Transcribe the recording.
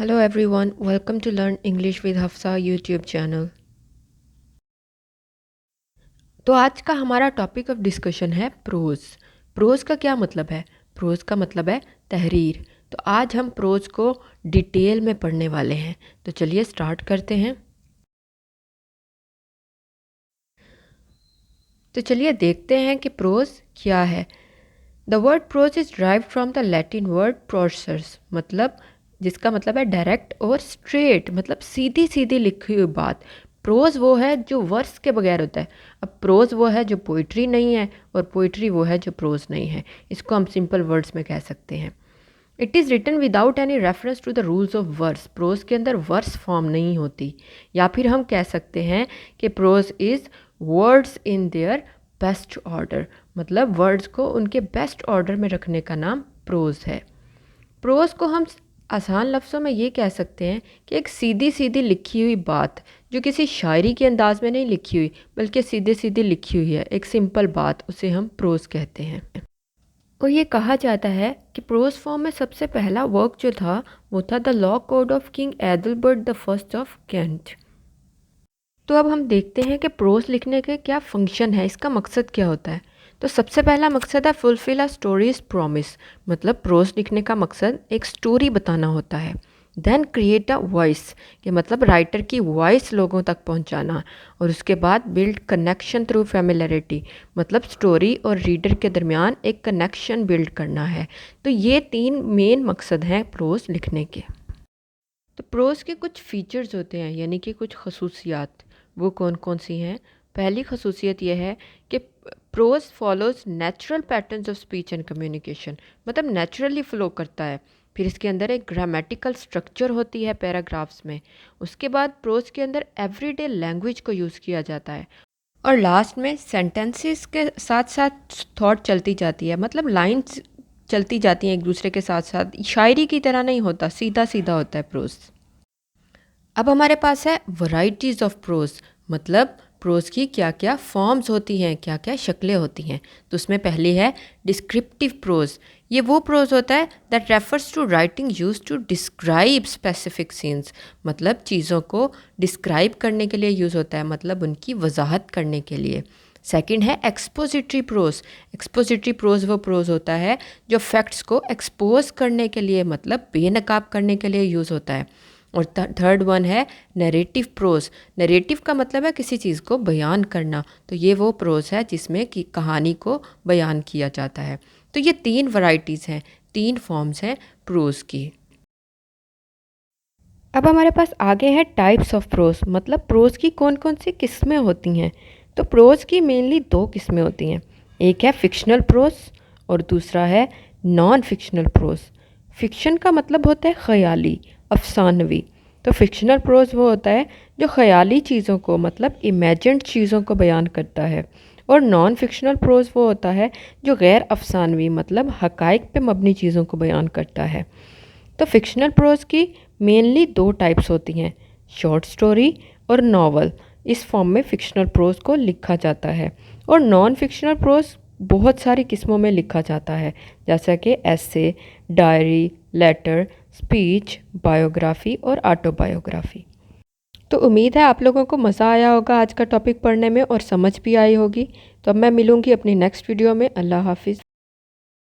Hello everyone, welcome to Learn English with Hafsa YouTube channel. तो आज का हमारा टॉपिक ऑफ डिस्कशन है प्रोज। प्रोज का क्या मतलब है? प्रोज का मतलब है तहरीर। तो आज हम प्रोज को डिटेल में पढ़ने वाले हैं। तो चलिए स्टार्ट करते हैं। तो चलिए देखते हैं कि प्रोज क्या है। The word prose is drive from the Latin word prorsus, मतलब जिसका मतलब है डायरेक्ट और स्ट्रेट, मतलब सीधी सीधी लिखी हुई बात। प्रोज वो है जो वर्स के बगैर होता है। अब प्रोज वो है जो पोइट्री नहीं है, और पोइट्री वो है जो प्रोज नहीं है। इसको हम सिंपल वर्ड्स में कह सकते हैं। It is written without any reference to the rules of verse. Prose के अंदर वर्स फॉर्म नहीं होती। या फिर हम कह सकते हैं कि prose is words in their best order, मतलब वर्ड्स को उनके बेस्ट ऑर्डर में रखने का नाम प्रोज है। प्रोज को हम आसान लफ्ज़ों में ये कह सकते हैं कि एक सीधी सीधी लिखी हुई बात, जो किसी शायरी के अंदाज में नहीं लिखी हुई बल्कि सीधे सीधी लिखी हुई है, एक सिंपल बात, उसे हम प्रोज कहते हैं। और ये कहा जाता है कि प्रोज फॉर्म में सबसे पहला वर्क जो था वो था the law code of king Adelbert the first of Kent. तो अब हम देखते हैं कि प्रोज लिखने के क्या फंक्शन है, इसका मकसद क्या होता है। तो सबसे पहला मकसद है फुलफिल अ स्टोरीज प्रॉमिस, मतलब प्रोज लिखने का मकसद एक स्टोरी बताना होता है। देन क्रिएट अ वॉइस, कि मतलब राइटर की वॉइस लोगों तक पहुंचाना। और उसके बाद बिल्ड कनेक्शन थ्रू फेमिलरिटी, मतलब स्टोरी और रीडर के दरमियान एक कनेक्शन बिल्ड करना है। तो ये 3 मेन मकसद हैं प्रोज लिखने के। तो प्रोज के कुछ फीचर्स होते हैं, यानी कि कुछ खसूसियात। वो कौन कौन सी हैं? पहली खसूसियत यह है कि prose follows natural patterns of speech and communication, मतलब नेचुरली फ्लो करता है। फिर इसके अंदर एक ग्रामेटिकल स्ट्रक्चर होती है पैराग्राफ्स में। उसके बाद प्रोज के अंदर एवरीडे लैंग्वेज को यूज़ किया जाता है। और लास्ट में सेंटेंसेस के साथ साथ थॉट चलती जाती है, मतलब लाइन्स चलती जाती हैं एक दूसरे के साथ साथ। शायरी की तरह नहीं होता, सीधा सीधा होता है प्रोज। अब हमारे पास है वैरायटीज़ ऑफ प्रोज, मतलब प्रोज की क्या क्या फॉर्म्स होती हैं, क्या क्या शक्लें होती हैं। तो उसमें पहली है डिस्क्रिप्टिव प्रोज। ये वो प्रोज होता है that refers to writing use to describe specific scenes, मतलब चीज़ों को डिस्क्राइब करने के लिए यूज़ होता है, मतलब उनकी वजाहत करने के लिए। सेकंड है एक्सपोजिटरी प्रोज। एक्सपोजिटरी प्रोज वो प्रोज होता है जो फैक्ट्स को एक्सपोज करने के लिए, मतलब बेनकाब करने के लिए यूज़ होता है। और थर्ड वन है नरेटिव प्रोज। नरेटिव का मतलब है किसी चीज़ को बयान करना। तो ये वो प्रोज है जिसमें कि कहानी को बयान किया जाता है। तो ये 3 वैरायटीज़ हैं, 3 फॉर्म्स हैं प्रोज की। अब हमारे पास आगे है टाइप्स ऑफ प्रोज, मतलब प्रोज की कौन कौन सी किस्में होती हैं। तो प्रोज की मेनली 2 किस्में होती हैं। एक है फिक्शनल प्रोज और दूसरा है नॉन फिक्शनल प्रोज। फिक्शन का मतलब होता है ख़याली, अफसानवी। तो फिक्शनल प्रोज वो होता है जो ख़याली चीज़ों को, मतलब इमेजिन्ड चीज़ों को बयान करता है। और नॉन फिक्शनल प्रोज वो होता है जो गैर अफसानवी, मतलब हक़ाइक़ पे मबनी चीज़ों को बयान करता है। तो फिक्शनल प्रोज की मेनली 2 टाइप्स होती हैं, शॉर्ट स्टोरी और नॉवल। इस फॉर्म में फिक्शनल प्रोज को लिखा जाता है। और नॉन फिक्शनल प्रोज बहुत सारी किस्मों में लिखा जाता है, जैसा कि एसे, डायरी, लेटर, स्पीच, बायोग्राफी और ऑटोबायोग्राफी। तो उम्मीद है आप लोगों को मज़ा आया होगा आज का टॉपिक पढ़ने में और समझ भी आई होगी। तो अब मैं मिलूँगी अपनी नेक्स्ट वीडियो में। अल्लाह हाफिज़।